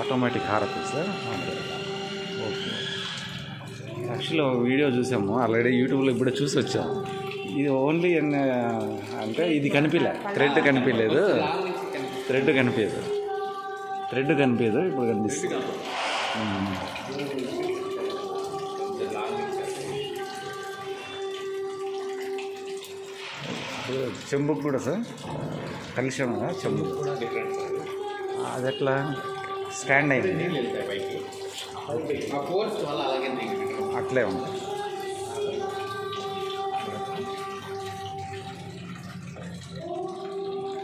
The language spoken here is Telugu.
ఆటోమేటిక్ హారతి సార్. ఓకే. యాక్చువల్లీ ఒక వీడియో చూసాము ఆల్రెడీ యూట్యూబ్లో, ఇప్పుడే చూసి వచ్చాము. ఇది ఓన్లీ అంటే ఇది కనిపించలేదు, థ్రెడ్ కనిపించలేదు, థ్రెడ్ కనిపించదు, ఇప్పుడు కనిపిస్తుంది. చెంబుకు కూడా సార్ కలిసాం కదా చెంబు, అది ఎట్లా స్టాండ్ అయింది, అట్లే ఉంది.